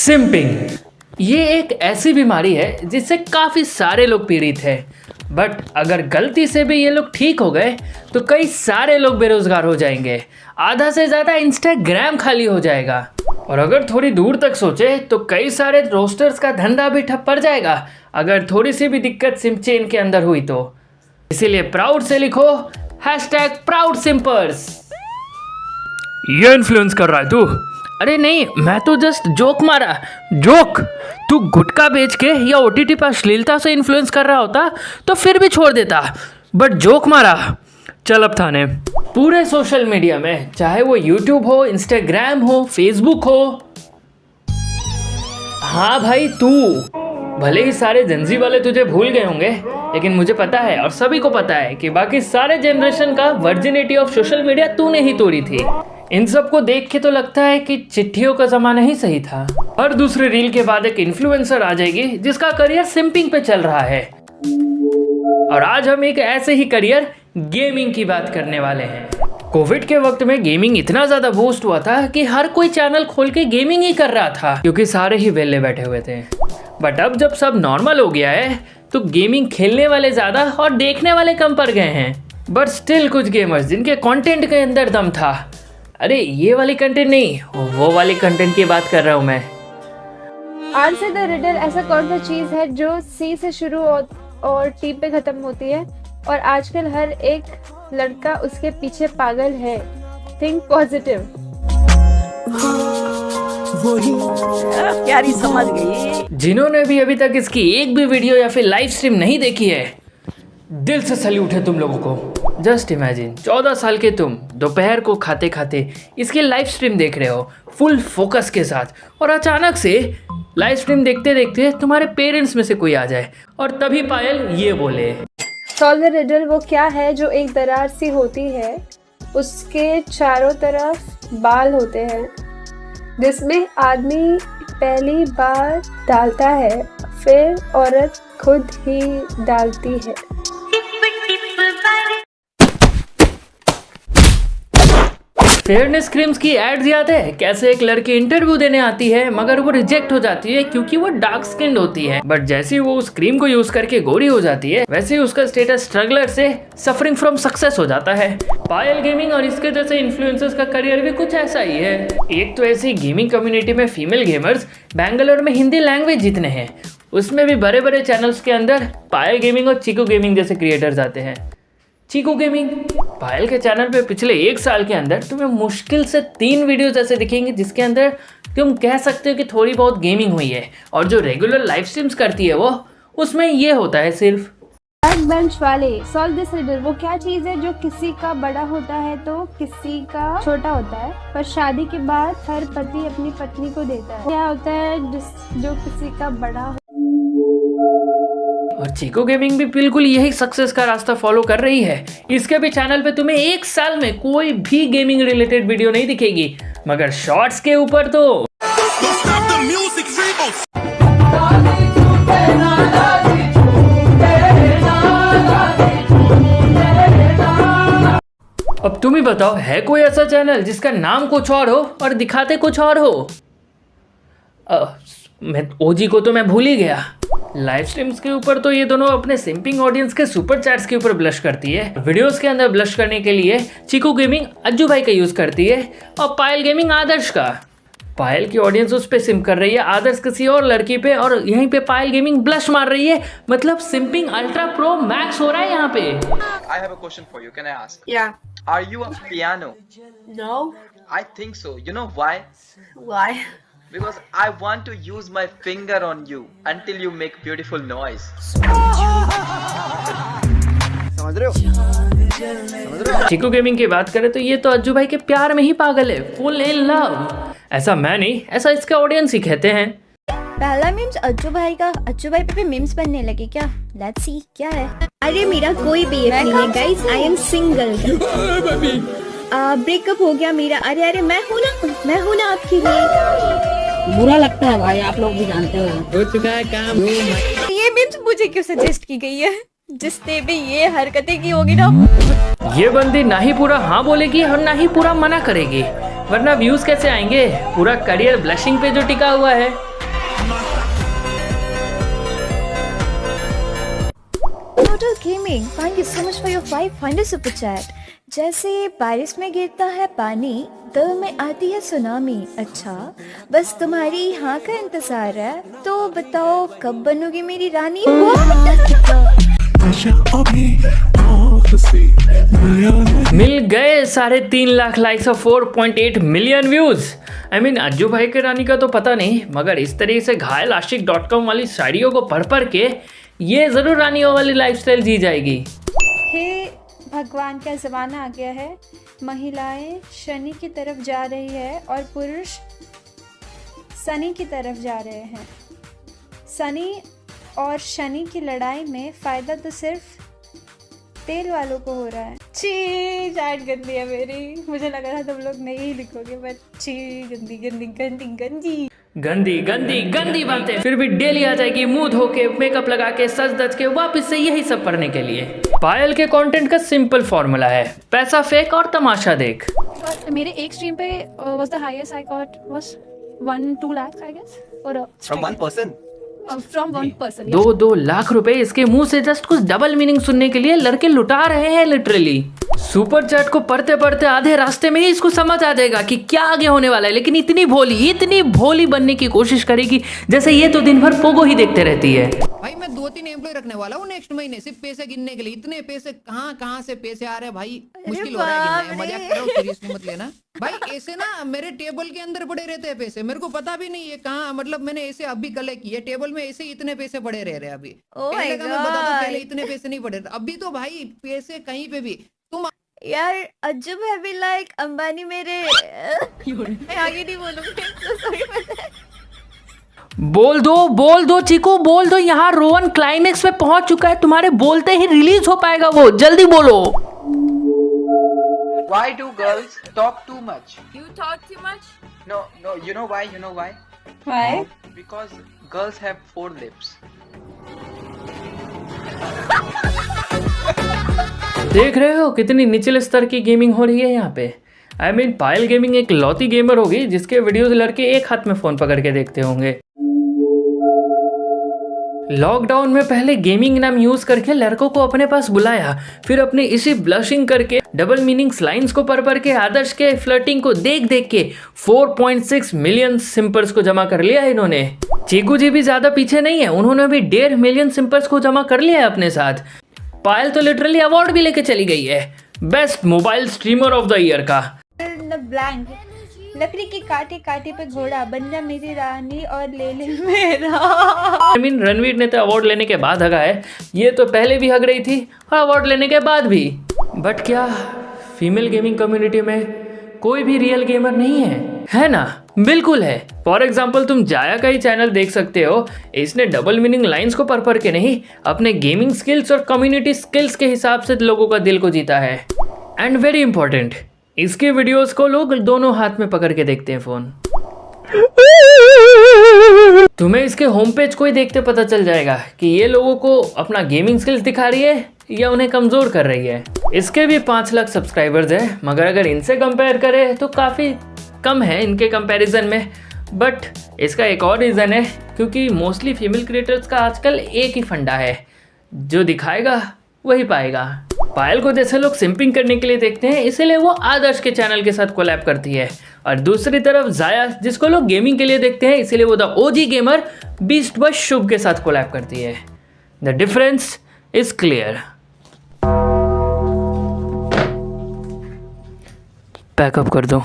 Simping ये एक ऐसी बीमारी है जिससे काफ़ी सारे लोग पीड़ित हैं। बट अगर गलती से भी ये लोग ठीक हो गए तो कई सारे लोग बेरोजगार हो जाएंगे, आधा से ज़्यादा इंस्टाग्राम खाली हो जाएगा। और अगर थोड़ी दूर तक सोचे तो कई सारे रोस्टर्स का धंधा भी ठप पड़ जाएगा अगर थोड़ी सी भी दिक्कत सिम चेन के अंदर हुई तो। इसीलिए प्राउड से लिखो #ProudSimpers। ये इन्फ्लुएंस कर रहा है तू? अरे नहीं, मैं तो जस्ट जोक मारा। जोक? तू गुटखा बेच के या OTT पर अश्लीलता से इन्फ्लुएंस कर रहा होता तो फिर भी छोड़ देता, बट जोक मारा। चल अब थाने। पूरे सोशल मीडिया में, चाहे वो यूट्यूब हो, इंस्टाग्राम हो, फेसबुक हो, हाँ भाई तू, भले ही सारे जेनजी वाले तुझे भूल गए होंगे, लेकिन मुझे पता है और सभी को पता है कि बाकी सारे जनरेशन का वर्जिनिटी ऑफ सोशल मीडिया तूने ही तोड़ी थी। इन सब को देख के तो लगता है कि चिट्ठियों का जमाना ही सही था। हर दूसरे रील के बाद एक इन्फ्लुएंसर आ जाएगी जिसका करियर सिंपिंग पे चल रहा है। और आज हम एक ऐसे ही करियर गेमिंग की बात करने वाले हैं। कोविड के वक्त में गेमिंग इतना ज्यादा बूस्ट हुआ था कि हर कोई चैनल खोल के गेमिंग ही कर रहा था, क्योंकि सारे ही वेले बैठे हुए थे। बट अब जब सब नॉर्मल हो गया है तो गेमिंग खेलने वाले ज्यादा और देखने वाले कम पड़ गए हैं। बट स्टिल कुछ गेमर्स जिनके कंटेंट के अंदर दम था। अरे ये वाली कंटेंट नहीं, वो वाली कंटेंट की बात कर रहा हूँ मैं। Answer the riddle. ऐसा कौन सा चीज है जो सी से शुरू और टी पे खत्म होती है और आजकल हर एक लड़का उसके पीछे पागल है? Think positive. प्यारी समझ गई। जिन्होंने भी अभी तक इसकी एक भी वीडियो या फिर लाइव स्ट्रीम नहीं देखी है, दिल से सैल्यूट है तुम लोगों को। जस्ट इमेजिन 14 साल के तुम दोपहर को खाते खाते इसकी लाइव स्ट्रीम देख रहे हो फुल फोकस के साथ, और अचानक से लाइव स्ट्रीम देखते देखते तुम्हारे पेरेंट्स में से कोई आ जाए और तभी पायल ये बोले। Solve the riddle. वो क्या है जो एक दरार सी होती है, उसके चारों तरफ बाल होते हैं, जिसमें आदमी पहली बार डालता है, फिर औरत खुद ही डालती है। फेयरनेस क्रीम्स की एड्स याद है? कैसे एक लड़की इंटरव्यू देने आती है मगर वो रिजेक्ट हो जाती है क्योंकि वो डार्क स्किन्ड होती है, बट जैसे ही वो उस क्रीम को यूज करके गोरी हो जाती है वैसे ही उसका स्टेटस स्ट्रगलर से सफरिंग फ्रॉम सक्सेस हो जाता है। पायल गेमिंग और इसके जैसे इन्फ्लुएंसर्स का करियर भी कुछ ऐसा ही है। एक तो ऐसी गेमिंग कम्युनिटी में फीमेल गेमर्स बैंगलोर में हिंदी लैंग्वेज जितने हैं, उसमें भी बड़े बड़े चैनल्स के अंदर पायल गेमिंग और चीकू गेमिंग जैसे क्रिएटर्स आते हैं। चीकू गेमिंग, पायल के चैनल पे पिछले 1 साल के अंदर तुम्हें मुश्किल से 3 वीडियोस ऐसे दिखेंगे जिसके अंदर तुम कह सकते हो कि थोड़ी बहुत गेमिंग हुई है, और जो रेगुलर लाइव स्ट्रीम्स करती है वो उसमें ये होता है सिर्फ। बैक बेंच वाले। Solve this riddle. वो क्या चीज है जो किसी का बड़ा होता है तो किसी का छोटा होता है, पर शादी के बाद हर पति अपनी पत्नी को देता है? क्या होता है जो किसी का बड़ा हो? और चीकू गेमिंग भी बिल्कुल यही सक्सेस का रास्ता फॉलो कर रही है। इसके भी चैनल पे तुम्हें 1 साल में कोई भी गेमिंग रिलेटेड वीडियो नहीं दिखेगी, मगर शॉर्ट्स के ऊपर तो अब तुम ही बताओ, है कोई ऐसा चैनल जिसका नाम कुछ और हो और दिखाते कुछ और हो? मैं ओजी को तो मैं भूल ही गया। लाइव स्ट्रीम्स के ऊपर तो ये दोनों अपने सिंपिंग ऑडियंस के सुपर चैट्स के ऊपर ब्लश करती है। वीडियोस के अंदर ब्लश करने के लिए चीकू गेमिंग अज्जू भाई का यूज करती है और पायल गेमिंग आदर्श का। पायल की ऑडियंस उस पे सिंप कर रही है, आदर्श किसी और लड़की पे, और यहीं पे पायल गेमिंग ब्लश मार रही है। मतलब सिंपिंग अल्ट्रा प्रो मैक्स हो रहा है यहाँ पे। I have a question for you. Can I ask? Yeah. Are you a piano? No. I think so. You know why? Why? Because I want to use my finger on you until you make beautiful noise. समझ रहे हो? चीकू gaming की बात करें तो ये तो अज्जू भाई के प्यार में ही पागल है, फुल इन लव। ऐसा मैं नहीं, ऐसा इसका ऑडियंस ही कहते हैं। पहला मीम्स अज्जू भाई का, अज्जू भाई पे भी मीम्स बनने लगे क्या? लेट्स सी क्या है। अरे मेरा कोई बीएफ नहीं है guys, I am single. Breakup हो गया मेरा। अरे अरे मैं हूँ ना आपके लिए। बुरा लगता है भाई, आप लोग भी जानते हो चुका है काम। ये मीम्स मुझे क्यों सजेस्ट की गई है? जिसने भी ये हरकतें की होगी ना, ये बंदी ना ही पूरा हाँ बोलेगी और ना ही पूरा मना करेगी, वरना व्यूज कैसे आएंगे? पूरा करियर ब्लशिंग पे जो टिका हुआ है। Total Gaming, thank you so much for your 500 super chat. जैसे बारिश में गिरता है पानी, दिल में आती है सुनामी। अच्छा, बस तुम्हारी हाँ का इंतजार है, तो बताओ कब बनोगी मेरी रानी? मिल गए 3.5 लाख लाइक्स और 4.8 million views. I mean Ajju भाई के रानी का तो पता नहीं, मगर इस तरीके से घायल आशिक.com वाली शायरियों को पढ़ के ये जरूर रानियों वाली लाइफस्टाइल जी जाएगी। हे भगवान का ज़माना आ गया है, महिलाएं शनि की तरफ जा रही है और पुरुष शनि की तरफ जा रहे हैं। शनि और शनि की लड़ाई में फ़ायदा तो सिर्फ तेल वालों को हो रहा है। छी, चैट गंदी है मेरी। मुझे लगा था तुम लोग नहीं लिखोगे, बट छी, गंदी गंदी गंदी गंदी गंदी गंदी गंदी बातें फिर भी डेली आ जाएगी मुंह धो के, मेकअप लगा के, सज धज के वापस से यही सब पढ़ने के लिए। पायल के कंटेंट का सिंपल फॉर्मूला है, पैसा फेंक और तमाशा देख। मेरे एक स्ट्रीम पे was the highest I got was 1-2 lakhs I guess और From one person? from one person। 2 lakh रुपए इसके मुंह से जस्ट कुछ डबल मीनिंग सुनने के लिए लड़के लुटा रहे हैं लिटरली। सुपर चैट को पढ़ते पढ़ते आधे रास्ते में ही इसको समझ आ जाएगा कि क्या आगे होने वाला है, लेकिन इतनी भोली बनने की कोशिश करेगी जैसे ये तो दिन भर पोगो ही देखते रहती है। भाई मैं 2-3 एम्प्लॉय रखने वाला हूँ नेक्स्ट महीने, सिर्फ पैसे गिनने के लिए। इतने पैसे कहाँ से पैसे आ रहे हैं भाई, मुश्किल हो रहा है गिनना। मजाक कर रहा हूँ, सीरियस मत लेना भाई। ऐसे ना मेरे टेबल के अंदर पड़े रहते हैं पैसे, मेरे को पता भी नहीं है कहाँ, मतलब मैंने ऐसे अभी कलेक्ट किए टेबल में, ऐसे इतने पैसे पड़े रह रहे हैं अभी। पहले का मैं बता दूं, पहले इतने पैसे नहीं पड़े, अभी तो भाई पैसे कहीं पे भी। तुम यार अज्जू भाई भी लाइक अंबानी मेरे मैं आगे नहीं बोलूंगी, सॉरी। बोल दो चीकू, बोल दो। यहाँ रोहन क्लाइमेक्स में पहुंच चुका है, तुम्हारे बोलते ही रिलीज हो पाएगा वो, जल्दी बोलो। Why do girls talk too much? You talk too much? No, you know why? Why? Because girls have 4 lips. देख रहे हो कितनी निचले स्तर की गेमिंग हो रही है यहाँ पे। आई मीन पायल गेमिंग एक लौती गेमर होगी जिसके वीडियोस लड़के एक हाथ में फोन पकड़ के देखते होंगे। लॉकडाउन में पहले गेमिंग नाम यूज करके लड़कों को अपने पास बुलाया, फिर अपने इसी ब्लशिंग करके डबल मीनिंग्स लाइंस को पढ़ के आदर्श के फ्लर्टिंग को देख के 4.6 मिलियन सिंपर्स को जमा कर लिया इन्होंने। चीकू जी भी ज्यादा पीछे नहीं है, उन्होंने भी 1.5 मिलियन सिंपर्स को जमा कर लिया है अपने साथ। पायल तो लिटरली अवार्ड भी लेके चली गई है best mobile streamer of the year का। ब्लैंक लकड़ी की काटी पे घोड़ा, बन जा मेरी रानी और ले मेरा। आई मीन रणवीर ने तो अवार्ड लेने के बाद हगा है, ये तो पहले भी हग रही थी और अवार्ड लेने के बाद भी। बट क्या फीमेल गेमिंग कम्युनिटी में कोई भी रियल गेमर नहीं है ना? बिल्कुल है। फॉर एग्जाम्पल तुम जाया का ही चैनल देख सकते हो, इसने डबल मीनिंग लाइंस को पढ़ के नहीं, अपने गेमिंग स्किल्स और कम्युनिटी स्किल्स के हिसाब से लोगों का दिल को जीता है। एंड वेरी इंपॉर्टेंट, इसके वीडियोस को लोग दोनों हाथ में पकड़ के देखते हैं फोन। तुम्हें इसके होम पेज को ही देखते पता चल जाएगा कि ये लोगों को अपना गेमिंग स्किल्स दिखा रही है या उन्हें कमजोर कर रही है। इसके भी 5 लाख सब्सक्राइबर्स हैं, मगर अगर इनसे कंपेयर करें तो काफ़ी कम है इनके कंपैरिजन में। बट इसका एक और रीज़न है, क्योंकि मोस्टली फीमेल क्रिएटर्स का आजकल एक ही फंडा है, जो दिखाएगा वही पाएगा। पायल को जैसे लोग सिंपिंग करने के लिए देखते हैं, इसीलिए वो आदर्श के चैनल के साथ कोलैब करती है, और दूसरी तरफ जाया जिसको लोग गेमिंग के लिए देखते हैं, इसीलिए वो the OG gamer beast boy Shubh के साथ कोलैब करती है। The difference is clear. Pack up कर दो।